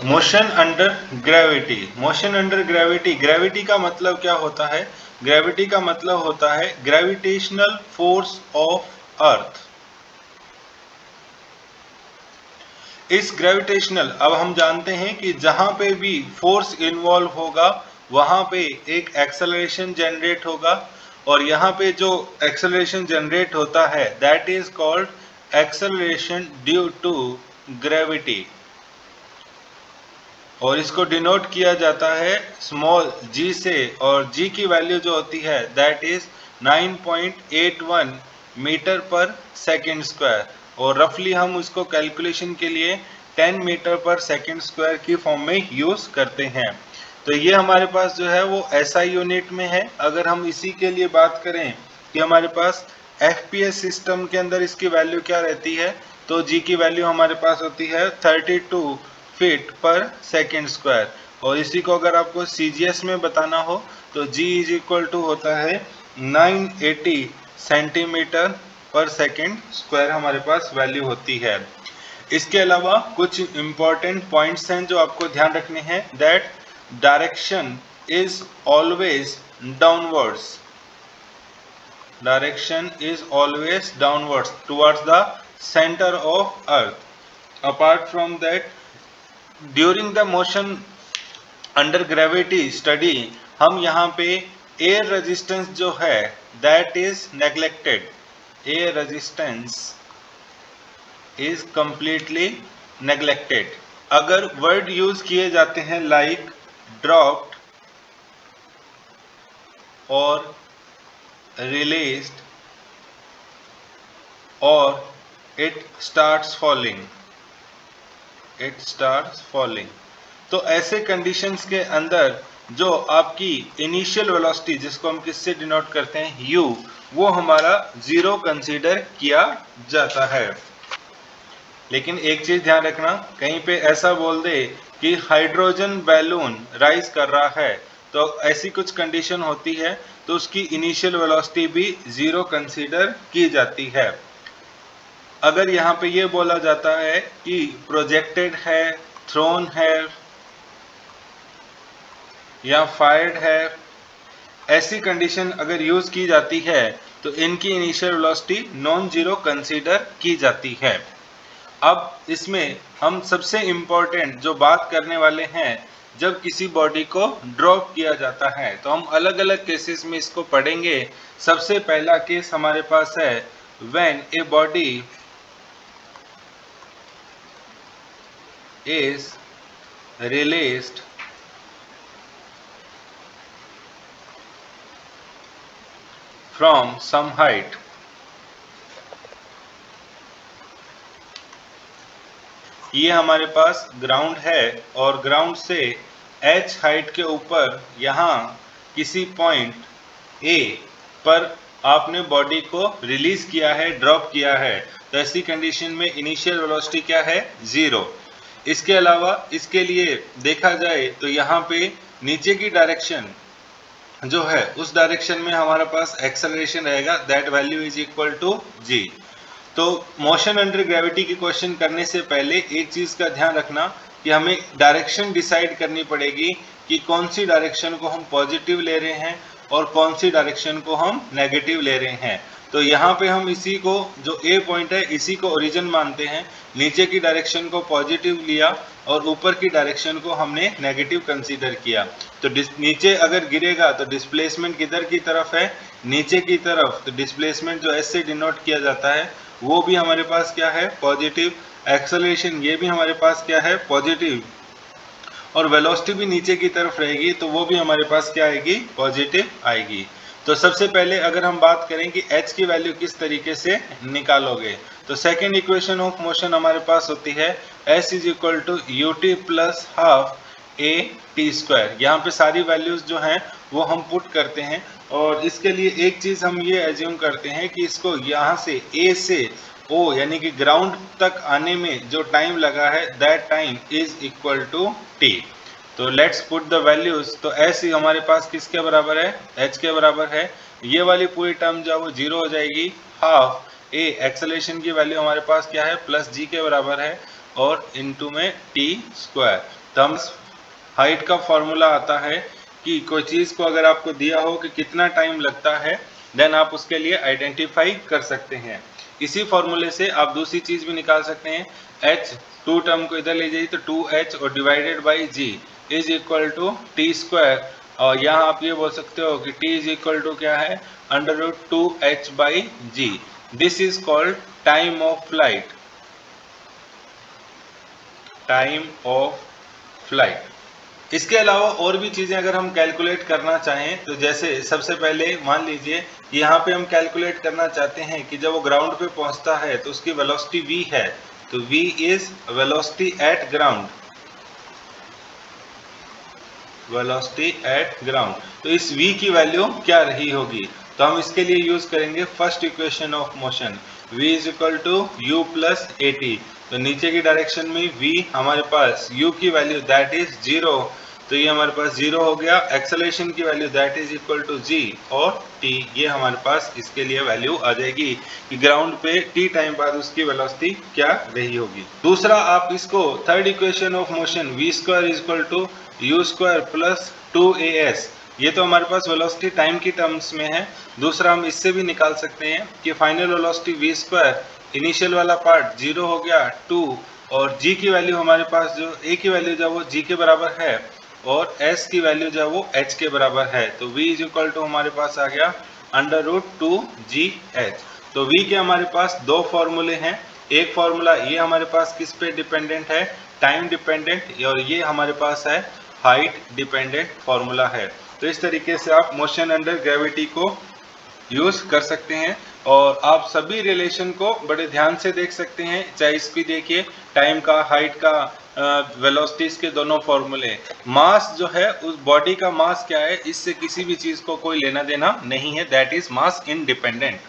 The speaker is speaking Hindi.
Motion under gravity. Motion under gravity, gravity का मतलब क्या होता है? ग्रेविटी का मतलब होता है ग्रेविटेशनल फोर्स ऑफ अर्थ। इस ग्रेविटेशनल, अब हम जानते हैं कि जहां पे भी फोर्स इन्वॉल्व होगा वहां पे एक एक्सेलरेशन जनरेट होगा, और यहाँ पे जो एक्सेलरेशन जनरेट होता है that is called acceleration due to gravity, और इसको डिनोट किया जाता है स्मॉल g से, और g की वैल्यू जो होती है दैट इज 9.81 मीटर पर सेकेंड स्क्वायर, और रफली हम उसको कैलकुलेशन के लिए 10 मीटर पर सेकेंड स्क्वायर की फॉर्म में यूज करते हैं। तो ये हमारे पास जो है वो SI यूनिट में है। अगर हम इसी के लिए बात करें कि हमारे पास FPS सिस्टम के अंदर इसकी वैल्यू क्या रहती है, तो g की वैल्यू हमारे पास होती है 32 फीट पर सेकेंड स्क्वायर, और इसी को अगर आपको CGS में बताना हो तो g इज इक्वल टू होता है 980 सेंटीमीटर पर सेकेंड स्क्वायर हमारे पास वैल्यू होती है। इसके अलावा कुछ इंपॉर्टेंट पॉइंट्स हैं जो आपको ध्यान रखने हैं, that direction is always downwards, direction is always downwards towards the center of earth. Apart from that, during the motion under gravity study हम यहाँ पे एयर रेजिस्टेंस जो है that is neglected, air resistance is completely neglected। अगर वर्ड यूज किए जाते हैं लाइक ड्रॉप्ड और released or it starts falling, तो ऐसे कंडीशंस के अंदर जो आपकी इनिशियल वेलोसिटी, जिसको हम किससे डिनोट करते हैं u, वो हमारा जीरो कंसीडर किया जाता है। लेकिन एक चीज ध्यान रखना, कहीं पे ऐसा बोल दे कि हाइड्रोजन बैलून राइज कर रहा है, तो ऐसी कुछ कंडीशन होती है तो उसकी इनिशियल वेलोसिटी भी जीरो कंसीडर की जाती है। अगर यहाँ पे ये बोला जाता है कि प्रोजेक्टेड है, थ्रोन है या फायर्ड है, ऐसी कंडीशन अगर यूज की जाती है तो इनकी initial velocity non zero consider की जाती है। अब इसमें हम सबसे इम्पोर्टेंट जो बात करने वाले हैं, जब किसी बॉडी को ड्रॉप किया जाता है तो हम अलग अलग केसेस में इसको पढ़ेंगे। सबसे पहला केस हमारे पास है when a body is released from some height. ये हमारे पास ग्राउंड है और ग्राउंड से h हाइट के ऊपर यहाँ किसी पॉइंट A पर आपने बॉडी को रिलीज किया है, ड्रॉप किया है, तो ऐसी कंडीशन में इनिशियल वेलोसिटी क्या है? जीरो। इसके अलावा इसके लिए देखा जाए तो यहाँ पे नीचे की डायरेक्शन जो है उस डायरेक्शन में हमारे पास एक्सेलरेशन रहेगा, that value is equal to g। तो मोशन अंडर ग्रेविटी की क्वेश्चन करने से पहले एक चीज का ध्यान रखना कि हमें डायरेक्शन डिसाइड करनी पड़ेगी कि कौन सी डायरेक्शन को हम पॉजिटिव ले रहे हैं और कौन सी डायरेक्शन को हम नेगेटिव ले रहे हैं। तो यहाँ पे हम इसी को, जो ए पॉइंट है इसी को ओरिजिन मानते हैं, नीचे की डायरेक्शन को पॉजिटिव लिया और ऊपर की डायरेक्शन को हमने नेगेटिव कंसीडर किया। तो नीचे अगर गिरेगा तो डिस्प्लेसमेंट किधर की तरफ है? नीचे की तरफ। तो डिस्प्लेसमेंट जो एस से डिनोट किया जाता है वो भी हमारे पास क्या है? पॉजिटिव। एक्सेलरेशन ये भी हमारे पास क्या है? पॉजिटिव। और वेलोसिटी भी नीचे की तरफ रहेगी तो वो भी हमारे पास क्या आएगी? पॉजिटिव आएगी। तो सबसे पहले अगर हम बात करें कि h की वैल्यू किस तरीके से निकालोगे, तो सेकेंड इक्वेशन ऑफ मोशन हमारे पास होती है s is equal to ut plus half a t square. यहाँ पे सारी वैल्यूज जो हैं वो हम पुट करते हैं, और इसके लिए एक चीज हम ये एज्यूम करते हैं कि इसको यहाँ से A से O यानी कि ग्राउंड तक आने में जो टाइम लगा है that time is equal to t। तो लेट्स पुट द वैल्यूज। तो s हमारे पास किसके बराबर है? h के बराबर है। ये वाली पूरी टर्म जो है वो जीरो हो जाएगी। हाफ a एक्सेलरेशन की वैल्यू हमारे पास क्या है? प्लस g के बराबर है, और इनटू में t स्क्वायर। तो हम हाइट का फॉर्मूला आता है कि कोई चीज़ को अगर आपको दिया हो कि कितना टाइम लगता है, देन आप उसके लिए आइडेंटिफाई कर सकते हैं। इसी फॉर्मूले से आप दूसरी चीज़ भी निकाल सकते हैं। h 2 टर्म को इधर ले जाइए तो 2h और divided by g is equal to T square, और यहाँ आप ये बोल सकते हो कि t इज इक्वल टू क्या है, √2h by g। This is called time of flight, time of flight. इसके अलावा और भी चीज़ें अगर हम कैलकुलेट करना चाहें तो जैसे सबसे पहले मान लीजिए यहाँ पे हम कैलकुलेट करना चाहते हैं कि जब वो ग्राउंड पे पहुँचता है तो उसकी वेलोसिटी v है, तो v is velocity at ground, velocity at ground. तो इस v की वैल्यू क्या रही होगी, तो हम इसके लिए यूज करेंगे first equation of motion, v is equal to u plus at। तो नीचे की डायरेक्शन में v हमारे पास u की वैल्यू दैट इज 0, तो ये हमारे पास 0 हो गया। एक्सेलरेशन की value that is equal to g और t, ये हमारे पास इसके लिए वैल्यू आ जाएगी कि ग्राउंड पे t टाइम बाद उसकी वेलोसिटी क्या रही होगी। दूसरा आप इसको third equation of motion v square is equal to u square plus 2as, ये तो हमारे पास वेलोसिटी टाइम की टर्म्स में है। दूसरा हम इससे भी निकाल सकते हैं कि final velocity v square, initial वाला पार्ट 0 हो गया 2, और g की वैल्यू हमारे पास जो a की वैल्यू जो वो g के बराबर है और s की वैल्यू जो वो h के बराबर है, तो v इज इक्वल टू हमारे पास आ गया √2gh। तो v के हमारे पास दो फॉर्मूले हैं, एक फॉर्मूला ये हमारे पास किस पे डिपेंडेंट है, टाइम डिपेंडेंट, और ये हमारे पास है हाइट डिपेंडेंट फॉर्मूला है। तो इस तरीके से आप मोशन अंडर ग्रेविटी को यूज कर सकते हैं और आप सभी रिलेशन को बड़े ध्यान से देख सकते हैं, चाहे इसकी देखिए टाइम का, हाइट का, वेलोसिटीज के दोनों फॉर्मूले। मास जो है उस बॉडी का मास क्या है, इससे किसी भी चीज को कोई लेना देना नहीं है, दैट इज मास इंडिपेंडेंट।